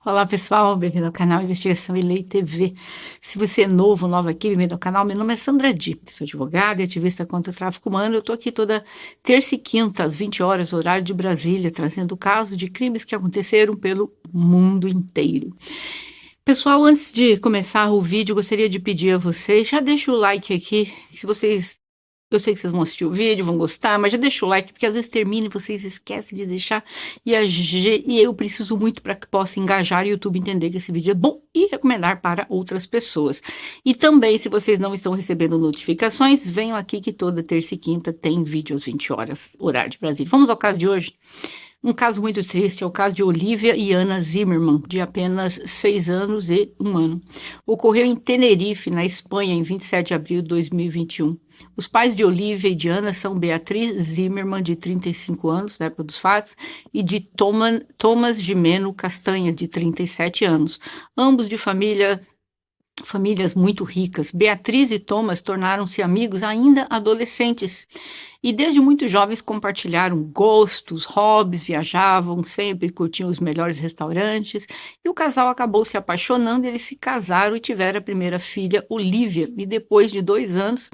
Olá pessoal, bem-vindo ao canal Investigação e Lei TV. Se você é novo, nova aqui, bem-vindo ao canal. Meu nome é Sandra Di, sou advogada e ativista contra o tráfico humano. Eu estou aqui toda terça e quinta, às 20 horas, horário de Brasília, trazendo casos de crimes que aconteceram pelo mundo inteiro. Pessoal, antes de começar o vídeo, gostaria de pedir a vocês, já deixa o like aqui, se vocês eu sei que vocês vão assistir o vídeo, vão gostar, mas já deixa o like, porque às vezes termina e vocês esquecem de deixar, e eu preciso muito para que possa engajar e o YouTube entender que esse vídeo é bom e recomendar para outras pessoas. E também, se vocês não estão recebendo notificações, venham aqui que toda terça e quinta tem vídeo às 20 horas, horário de Brasília. Vamos ao caso de hoje? Um caso muito triste, é o caso de Olivia e Ana Zimmermann, de apenas 6 anos e 1 ano. Ocorreu em Tenerife, na Espanha, em 27 de abril de 2021. Os pais de Olivia e de Ana são Beatriz Zimmermann, de 35 anos, na época dos fatos, e de Thomas Gimeno Castanhas, de 37 anos, ambos de famílias muito ricas. Beatriz e Thomas tornaram-se amigos ainda adolescentes e desde muito jovens compartilharam gostos, hobbies, viajavam sempre, curtiam os melhores restaurantes e o casal acabou se apaixonando, eles se casaram e tiveram a primeira filha, Olivia, e depois de 2 anos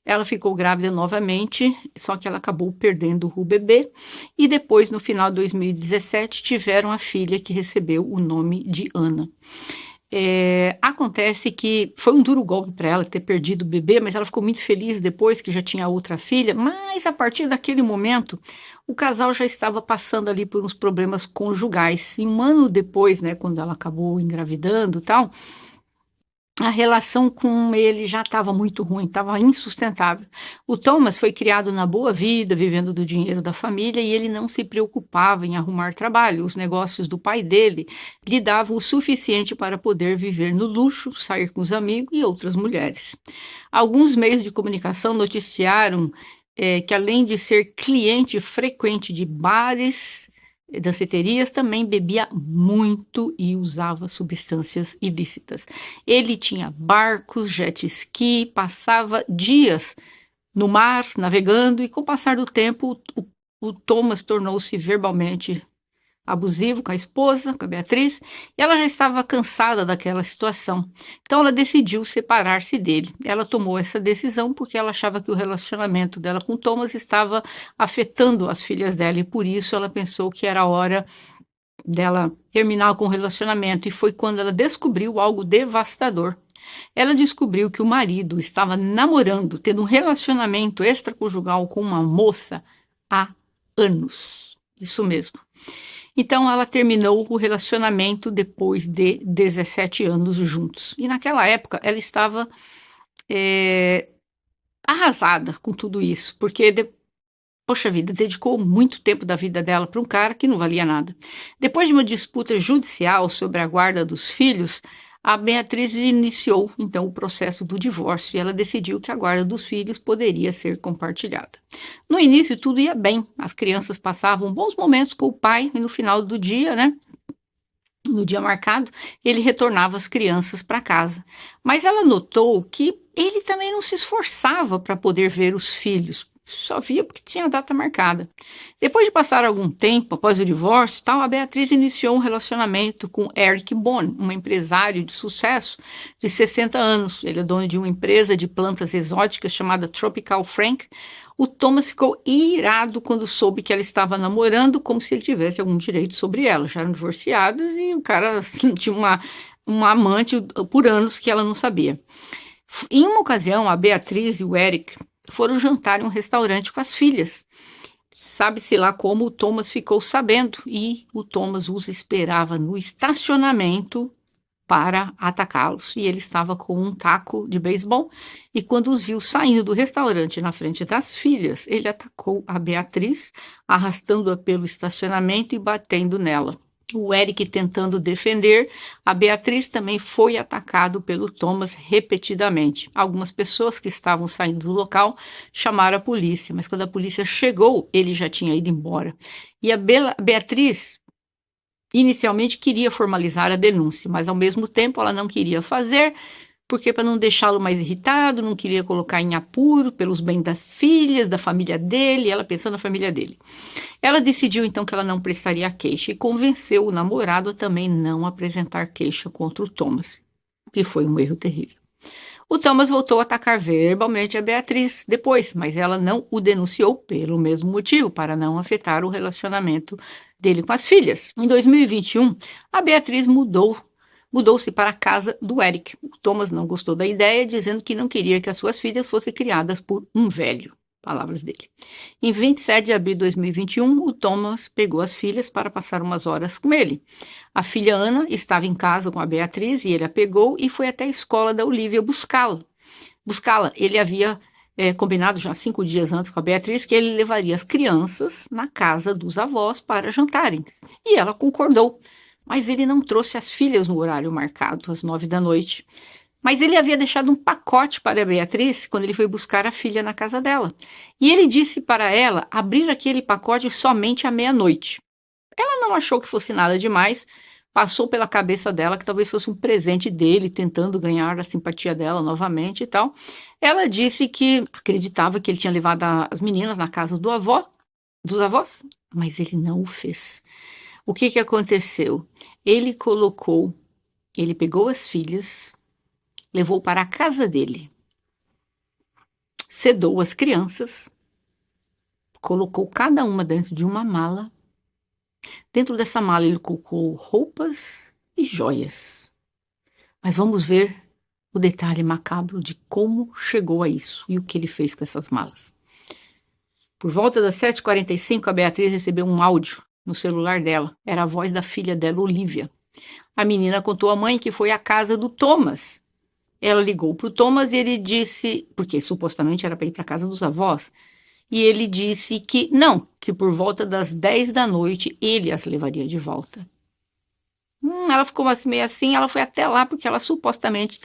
ela ficou grávida novamente, só que ela acabou perdendo o bebê e depois, no final de 2017, tiveram a filha que recebeu o nome de Ana. Acontece que foi um duro golpe para ela ter perdido o bebê, mas ela ficou muito feliz depois que já tinha outra filha. Mas a partir daquele momento, o casal já estava passando ali por uns problemas conjugais. E 1 ano depois, né, quando ela acabou engravidando e tal, a relação com ele já estava muito ruim, estava insustentável. O Thomas foi criado na boa vida, vivendo do dinheiro da família, e ele não se preocupava em arrumar trabalho. Os negócios do pai dele lhe davam o suficiente para poder viver no luxo, sair com os amigos e outras mulheres. Alguns meios de comunicação noticiaram que, além de ser cliente frequente de bares, danceterias, também bebia muito e usava substâncias ilícitas. Ele tinha barcos, jet ski, passava dias no mar navegando e, com o passar do tempo, o Thomas tornou-se verbalmente abusivo com a esposa, com a Beatriz, e ela já estava cansada daquela situação. Então ela decidiu separar-se dele. Ela tomou essa decisão porque ela achava que o relacionamento dela com Thomas estava afetando as filhas dela e por isso ela pensou que era hora dela terminar com o relacionamento, e foi quando ela descobriu algo devastador. Ela descobriu que o marido estava namorando, tendo um relacionamento extraconjugal com uma moça há anos. Isso mesmo. Então ela terminou o relacionamento depois de 17 anos juntos. E naquela época ela estava arrasada com tudo isso, porque, poxa vida, dedicou muito tempo da vida dela para um cara que não valia nada. Depois de uma disputa judicial sobre a guarda dos filhos, a Beatriz iniciou então o processo do divórcio e ela decidiu que a guarda dos filhos poderia ser compartilhada. No início tudo ia bem, as crianças passavam bons momentos com o pai e no final do dia, né? No dia marcado, ele retornava as crianças para casa. Mas ela notou que ele também não se esforçava para poder ver os filhos, só via porque tinha data marcada. Depois de passar algum tempo após o divórcio, tal, a Beatriz iniciou um relacionamento com Eric Bone, um empresário de sucesso de 60 anos. Ele é dono de uma empresa de plantas exóticas chamada Tropical Frank. O Thomas ficou irado quando soube que ela estava namorando, como se ele tivesse algum direito sobre ela. Já eram divorciados e o cara tinha uma amante por anos que ela não sabia. Em uma ocasião, a Beatriz e o Eric foram jantar em um restaurante com as filhas. Sabe-se lá como o Thomas ficou sabendo e o Thomas os esperava no estacionamento para atacá-los. E ele estava com um taco de beisebol e quando os viu saindo do restaurante na frente das filhas, ele atacou a Beatriz, arrastando-a pelo estacionamento e batendo nela. O Eric tentando defender, a Beatriz também foi atacado pelo Thomas repetidamente. Algumas pessoas que estavam saindo do local chamaram a polícia, mas quando a polícia chegou, ele já tinha ido embora. E a Beatriz inicialmente queria formalizar a denúncia, mas ao mesmo tempo ela não queria fazer porque para não deixá-lo mais irritado, não queria colocar em apuro pelos bens das filhas, da família dele, ela pensando na família dele. Ela decidiu então que ela não prestaria queixa e convenceu o namorado a também não apresentar queixa contra o Thomas, que foi um erro terrível. O Thomas voltou a atacar verbalmente a Beatriz depois, mas ela não o denunciou pelo mesmo motivo, para não afetar o relacionamento dele com as filhas. Em 2021, a Beatriz mudou-se para a casa do Eric. O Thomas não gostou da ideia, dizendo que não queria que as suas filhas fossem criadas por um velho. Palavras dele. Em 27 de abril de 2021, o Thomas pegou as filhas para passar umas horas com ele. A filha Ana estava em casa com a Beatriz e ele a pegou e foi até a escola da Olivia buscá-la. Ele havia combinado já 5 dias antes com a Beatriz que ele levaria as crianças na casa dos avós para jantarem. E ela concordou, mas ele não trouxe as filhas no horário marcado, às 9 da noite. Mas ele havia deixado um pacote para a Beatriz quando ele foi buscar a filha na casa dela. E ele disse para ela abrir aquele pacote somente à meia-noite. Ela não achou que fosse nada demais, passou pela cabeça dela que talvez fosse um presente dele, tentando ganhar a simpatia dela novamente e tal. Ela disse que acreditava que ele tinha levado as meninas na casa dos avós, mas ele não o fez. O que aconteceu? Ele pegou as filhas, levou para a casa dele, sedou as crianças, colocou cada uma dentro de uma mala. Dentro dessa mala ele colocou roupas e joias. Mas vamos ver o detalhe macabro de como chegou a isso e o que ele fez com essas malas. Por volta das 7h45, a Beatriz recebeu um áudio no celular dela. Era a voz da filha dela, Olivia. A menina contou à mãe que foi à casa do Thomas. Ela ligou para o Thomas e ele disse, porque supostamente era para ir para a casa dos avós, e ele disse que não, que por volta das 10 da noite ele as levaria de volta. Ela ficou meio assim, ela foi até lá porque ela supostamente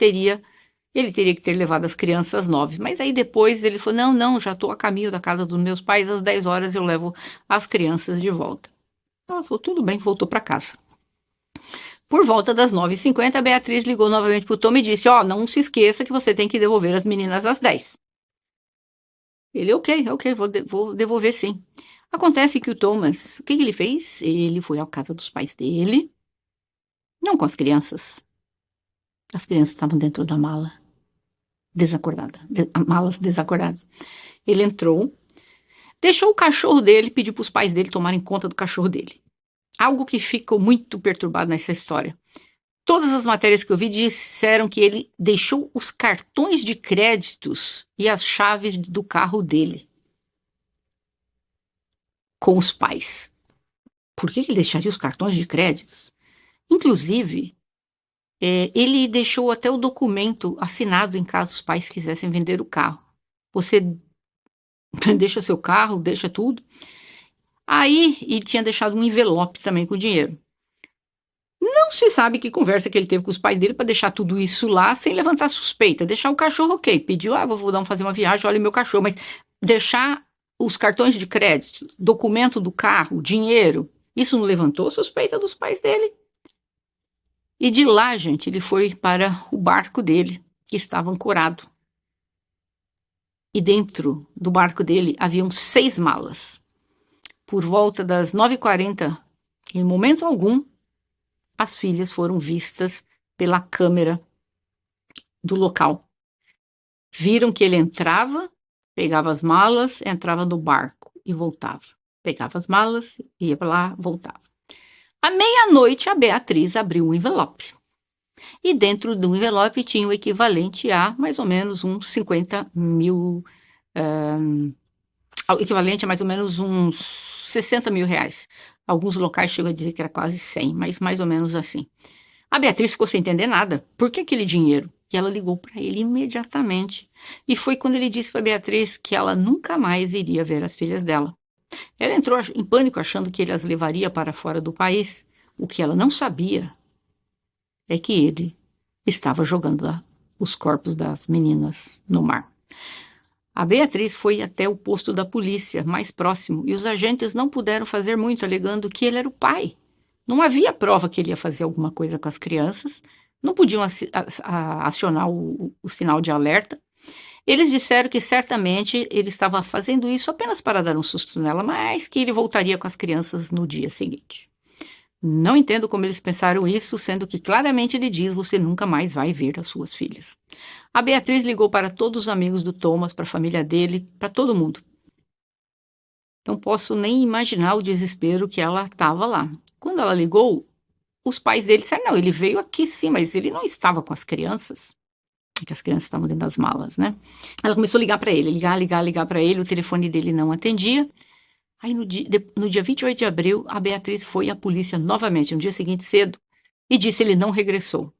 ele teria que ter levado as crianças às 9, mas aí depois ele falou, não, já estou a caminho da casa dos meus pais, às 10 horas eu levo as crianças de volta. Ela falou, tudo bem, voltou para casa. Por volta das 9h50, a Beatriz ligou novamente para o Tom e disse, não se esqueça que você tem que devolver as meninas às 10. Ele, ok, vou devolver sim. Acontece que o Thomas, o que ele fez? Ele foi à casa dos pais dele, não com as crianças. As crianças estavam dentro da mala, malas desacordadas. Ele entrou, deixou o cachorro dele, pediu para os pais dele tomarem conta do cachorro dele. Algo que ficou muito perturbado nessa história. Todas as matérias que eu vi disseram que ele deixou os cartões de créditos e as chaves do carro dele com os pais. Por que ele deixaria os cartões de créditos? Inclusive, ele deixou até o documento assinado em caso os pais quisessem vender o carro. Você deixa seu carro, deixa tudo. Aí, e tinha deixado um envelope também com dinheiro. Não se sabe que conversa que ele teve com os pais dele para deixar tudo isso lá sem levantar suspeita. Deixar o cachorro, ok. Pediu, vou fazer uma viagem, olha meu cachorro. Mas deixar os cartões de crédito, documento do carro, dinheiro, isso não levantou suspeita dos pais dele. E de lá, gente, ele foi para o barco dele, que estava ancorado. E dentro do barco dele haviam 6 malas. Por volta das 9h40, em momento algum, as filhas foram vistas pela câmera do local. Viram que ele entrava, pegava as malas, entrava no barco e voltava. Pegava as malas, ia para lá, voltava. À meia-noite, a Beatriz abriu um envelope. E dentro do envelope tinha o equivalente a mais ou menos uns 50 mil... o equivalente a mais ou menos uns 60 mil reais. Alguns locais chegam a dizer que era quase 100, mas mais ou menos assim. A Beatriz ficou sem entender nada. Por que aquele dinheiro? E ela ligou para ele imediatamente. E foi quando ele disse para Beatriz que ela nunca mais iria ver as filhas dela. Ela entrou em pânico achando que ele as levaria para fora do país. O que ela não sabia é que ele estava jogando os corpos das meninas no mar. A Beatriz foi até o posto da polícia mais próximo e os agentes não puderam fazer muito, alegando que ele era o pai. Não havia prova que ele ia fazer alguma coisa com as crianças, não podiam acionar o sinal de alerta. Eles disseram que certamente ele estava fazendo isso apenas para dar um susto nela, mas que ele voltaria com as crianças no dia seguinte. Não entendo como eles pensaram isso, sendo que claramente ele diz: você nunca mais vai ver as suas filhas. A Beatriz ligou para todos os amigos do Thomas, para a família dele, para todo mundo. Não posso nem imaginar o desespero que ela estava lá. Quando ela ligou, os pais dele disseram: não, ele veio aqui sim, mas ele não estava com as crianças. Que as crianças estavam dentro das malas, né? Ela começou a ligar para ele, ligar para ele, o telefone dele não atendia. Aí no dia 28 de abril, a Beatriz foi à polícia novamente, no dia seguinte cedo, e disse que ele não regressou.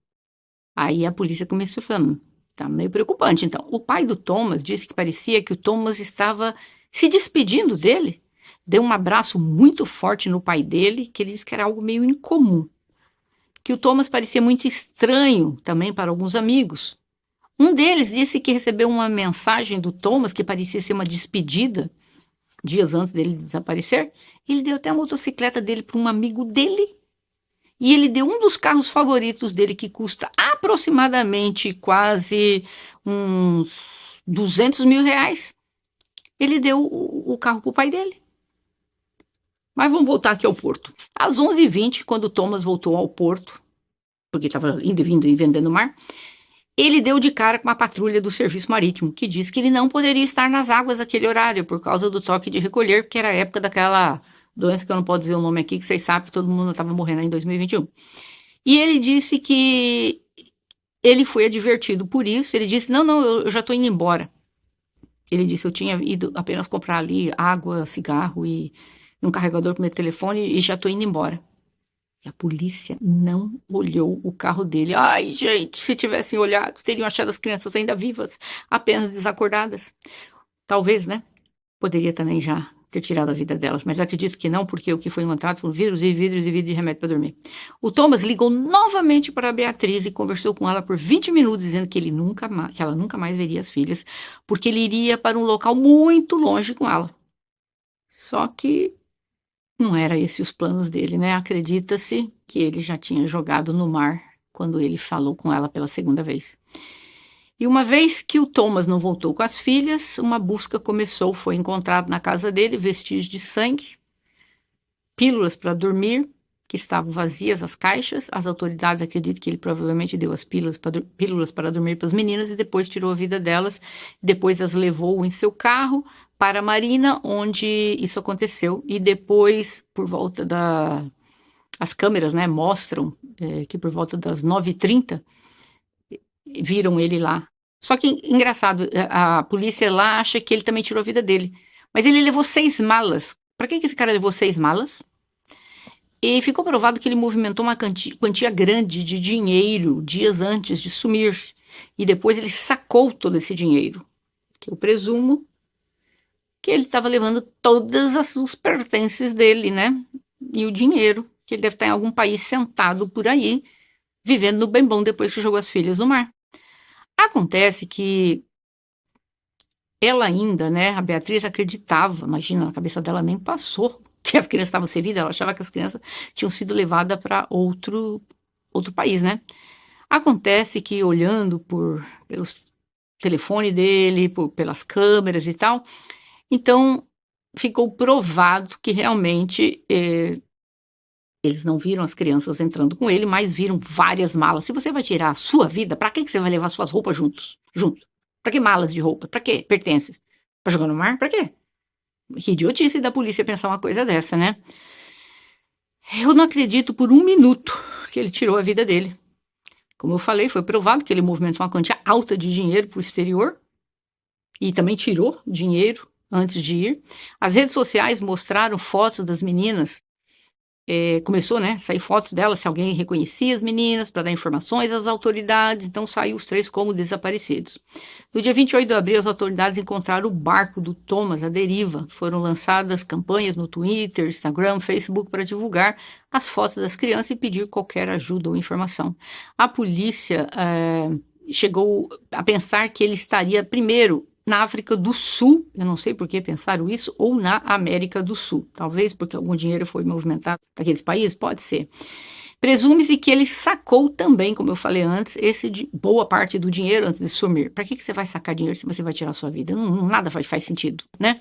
Aí a polícia começou falando: tá meio preocupante. Então, o pai do Thomas disse que parecia que o Thomas estava se despedindo dele. Deu um abraço muito forte no pai dele, que ele disse que era algo meio incomum. Que o Thomas parecia muito estranho também para alguns amigos. Um deles disse que recebeu uma mensagem do Thomas que parecia ser uma despedida, dias antes dele desaparecer. Ele deu até a motocicleta dele para um amigo dele. E ele deu um dos carros favoritos dele, que custa aproximadamente quase uns 200 mil reais. Ele deu o carro para o pai dele. Mas vamos voltar aqui ao porto. Às 11h20, quando o Thomas voltou ao porto, porque estava indo e vindo e vendendo no mar, ele deu de cara com uma patrulha do serviço marítimo, que disse que ele não poderia estar nas águas naquele horário, por causa do toque de recolher, porque era a época daquela doença que eu não posso dizer o nome aqui, que vocês sabem que todo mundo estava morrendo em 2021. E ele disse que ele foi advertido por isso. Ele disse: não, eu já estou indo embora. Ele disse: eu tinha ido apenas comprar ali água, cigarro e um carregador para o meu telefone e já estou indo embora. E a polícia não olhou o carro dele. Ai, gente, se tivessem olhado, teriam achado as crianças ainda vivas, apenas desacordadas. Talvez, né? Poderia também já ter tirado a vida delas, mas acredito que não, porque o que foi encontrado foram vidros e vidros e vidros de remédio para dormir. O Thomas ligou novamente para a Beatriz e conversou com ela por 20 minutos, dizendo que que ela nunca mais veria as filhas, porque ele iria para um local muito longe com ela. Só que não era esse os planos dele, né? Acredita-se que ele já tinha jogado no mar quando ele falou com ela pela segunda vez. E uma vez que o Thomas não voltou com as filhas, uma busca começou. Foi encontrado na casa dele vestígios de sangue, pílulas para dormir, que estavam vazias as caixas. As autoridades acreditam que ele provavelmente deu as pílulas para dormir para as meninas e depois tirou a vida delas. Depois as levou em seu carro para a marina, onde isso aconteceu. E depois, por volta as câmeras, né, mostram que por volta das 9h30, viram ele lá. Só que, engraçado, a polícia lá acha que ele também tirou a vida dele. Mas ele levou 6 malas. Para que esse cara levou 6 malas? E ficou provado que ele movimentou uma quantia grande de dinheiro dias antes de sumir. E depois ele sacou todo esse dinheiro. Que eu presumo que ele estava levando todos os pertences dele, né? E o dinheiro, que ele deve estar em algum país sentado por aí, vivendo no bem bom depois que jogou as filhas no mar. Acontece que ela ainda, né, a Beatriz acreditava, imagina, na cabeça dela nem passou que as crianças estavam sem vida, ela achava que as crianças tinham sido levadas para outro país, né? Acontece que olhando pelos telefone dele, pelas câmeras e tal, então ficou provado que realmente eles não viram as crianças entrando com ele, mas viram várias malas. Se você vai tirar a sua vida, para que você vai levar suas roupas junto? Para que malas de roupa? Para que pertences? Para jogar no mar? Para quê? Que idiotice da polícia pensar uma coisa dessa, né? Eu não acredito por um minuto que ele tirou a vida dele. Como eu falei, foi provado que ele movimentou uma quantia alta de dinheiro para o exterior e também tirou dinheiro antes de ir. As redes sociais mostraram fotos das meninas. Começou, né, sair fotos delas, se alguém reconhecia as meninas, para dar informações às autoridades, então saiu os 3 como desaparecidos. No dia 28 de abril, as autoridades encontraram o barco do Thomas à deriva. Foram lançadas campanhas no Twitter, Instagram, Facebook para divulgar as fotos das crianças e pedir qualquer ajuda ou informação. A polícia chegou a pensar que ele estaria primeiro na África do Sul, eu não sei por que pensaram isso, ou na América do Sul. Talvez porque algum dinheiro foi movimentado para aqueles países, pode ser. Presume-se que ele sacou também, como eu falei antes, boa parte do dinheiro antes de sumir. Para que você vai sacar dinheiro se você vai tirar a sua vida? Nada faz sentido, né?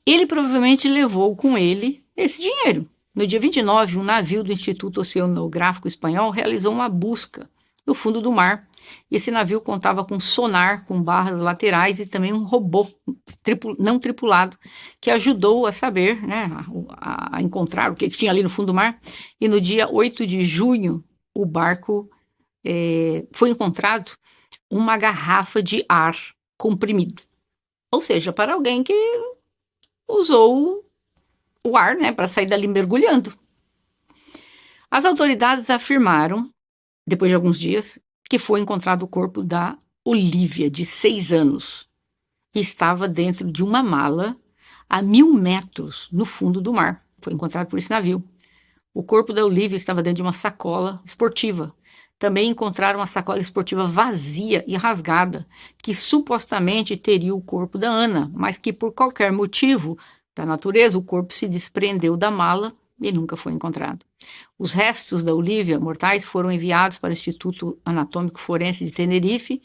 Ele provavelmente levou com ele esse dinheiro. No dia 29, um navio do Instituto Oceanográfico Espanhol realizou uma busca no fundo do mar. Esse navio contava com sonar, com barras laterais e também um robô não tripulado que ajudou a saber, né, a encontrar o que tinha ali no fundo do mar. E no dia 8 de junho, o barco foi encontrado uma garrafa de ar comprimido. Ou seja, para alguém que usou o ar, né, para sair dali mergulhando. As autoridades afirmaram, depois de alguns dias, que foi encontrado o corpo da Olivia, de 6 anos, e estava dentro de uma mala a 1.000 metros no fundo do mar. Foi encontrado por esse navio. O corpo da Olivia estava dentro de uma sacola esportiva. Também encontraram uma sacola esportiva vazia e rasgada, que supostamente teria o corpo da Ana, mas que por qualquer motivo da natureza o corpo se desprendeu da mala e nunca foi encontrado. Os restos da Olivia mortais foram enviados para o Instituto Anatômico Forense de Tenerife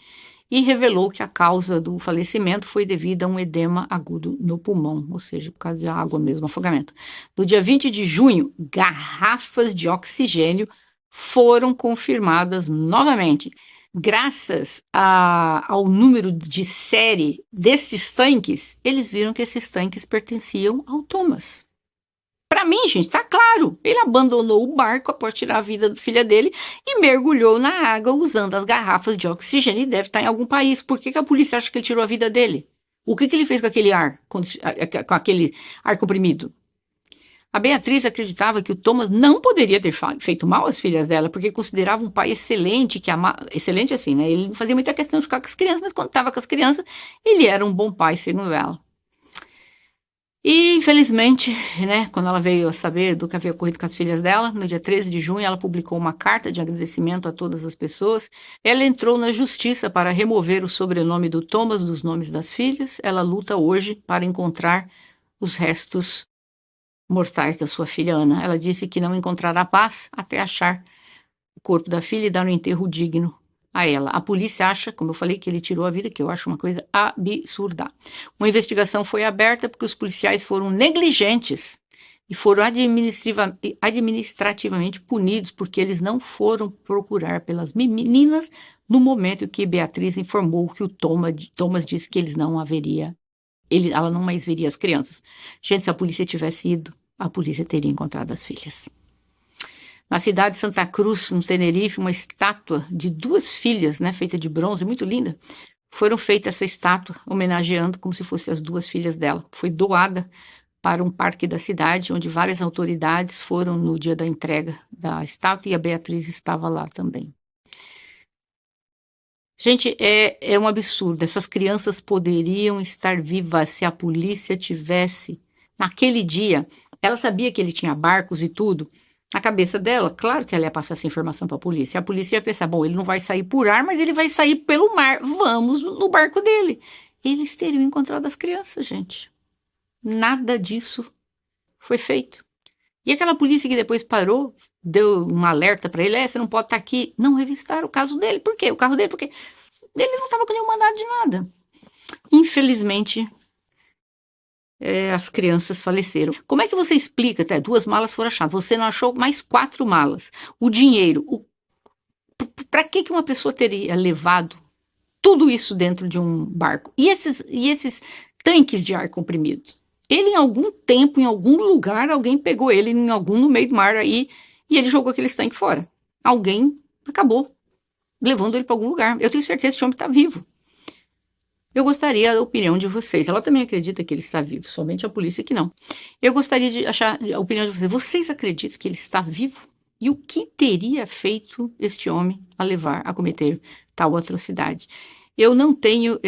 e revelou que a causa do falecimento foi devida a um edema agudo no pulmão, ou seja, por causa da água mesmo, afogamento. No dia 20 de junho, garrafas de oxigênio foram confirmadas novamente. Graças ao número de série desses tanques, eles viram que esses tanques pertenciam ao Thomas. Para mim, gente, tá claro. Ele abandonou o barco após tirar a vida da filha dele e mergulhou na água usando as garrafas de oxigênio e deve estar em algum país. Por que a polícia acha que ele tirou a vida dele? O que ele fez com aquele ar, com aquele ar comprimido? A Beatriz acreditava que o Thomas não poderia ter feito mal às filhas dela, porque considerava um pai excelente, excelente assim, né? Ele não fazia muita questão de ficar com as crianças, mas quando estava com as crianças, ele era um bom pai, segundo ela. E, infelizmente, né, quando ela veio a saber do que havia ocorrido com as filhas dela, no dia 13 de junho, ela publicou uma carta de agradecimento a todas as pessoas. Ela entrou na justiça para remover o sobrenome do Thomas dos nomes das filhas. Ela luta hoje para encontrar os restos mortais da sua filha Ana. Ela disse que não encontrará paz até achar o corpo da filha e dar um enterro digno a ela. A polícia acha, como eu falei, que ele tirou a vida, que eu acho uma coisa absurda. Uma investigação foi aberta porque os policiais foram negligentes e foram administrativamente punidos porque eles não foram procurar pelas meninas no momento em que Beatriz informou que o Thomas disse que ela não mais veria as crianças. Gente, se a polícia tivesse ido, a polícia teria encontrado as filhas. Na cidade de Santa Cruz, no Tenerife, uma estátua de 2 filhas, né, feita de bronze, muito linda, foram feita essa estátua, homenageando como se fossem as 2 filhas dela. Foi doada para um parque da cidade, onde várias autoridades foram no dia da entrega da estátua e a Beatriz estava lá também. Gente, é um absurdo. Essas crianças poderiam estar vivas se a polícia tivesse, naquele dia, ela sabia que ele tinha barcos e tudo. Na cabeça dela, claro que ela ia passar essa informação para a polícia. A polícia ia pensar, bom, ele não vai sair por ar, mas ele vai sair pelo mar. Vamos no barco dele. Eles teriam encontrado as crianças, gente. Nada disso foi feito. E aquela polícia que depois parou, deu um alerta para ele, você não pode estar aqui. Não revistaram o caso dele. Por quê? O carro dele, porque ele não estava com nenhum mandado de nada. Infelizmente, as crianças faleceram. Como é que você explica? Até 2 malas foram achadas. Você não achou mais 4 malas. O dinheiro. Para que uma pessoa teria levado tudo isso dentro de um barco? E esses tanques de ar comprimido? Ele, em algum tempo, em algum lugar, alguém pegou ele no meio do mar aí e ele jogou aqueles tanques fora. Alguém acabou levando ele para algum lugar. Eu tenho certeza que esse homem está vivo. Eu gostaria da opinião de vocês. Ela também acredita que ele está vivo, somente a polícia que não. Eu gostaria de achar a opinião de vocês. Vocês acreditam que ele está vivo? E o que teria feito este homem a cometer tal atrocidade? Eu não tenho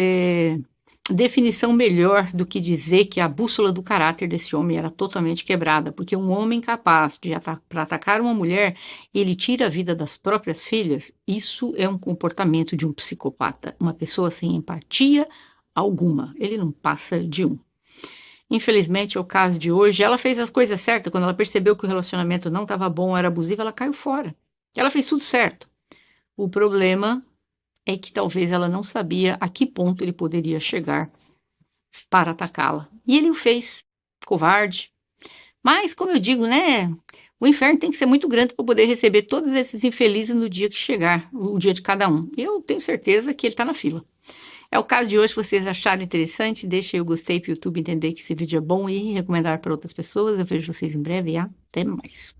definição melhor do que dizer que a bússola do caráter desse homem era totalmente quebrada, porque um homem capaz de para atacar uma mulher, ele tira a vida das próprias filhas, isso é um comportamento de um psicopata, uma pessoa sem empatia alguma, ele não passa de um. Infelizmente, é o caso de hoje. Ela fez as coisas certas, quando ela percebeu que o relacionamento não estava bom, era abusivo, ela caiu fora. Ela fez tudo certo. O problema é que talvez ela não sabia a que ponto ele poderia chegar para atacá-la. E ele o fez, covarde. Mas, como eu digo, né? O inferno tem que ser muito grande para poder receber todos esses infelizes no dia que chegar, o dia de cada um. Eu tenho certeza que ele está na fila. É o caso de hoje. Se vocês acharam interessante, deixa aí o gostei para o YouTube entender que esse vídeo é bom e recomendar para outras pessoas. Eu vejo vocês em breve e até mais.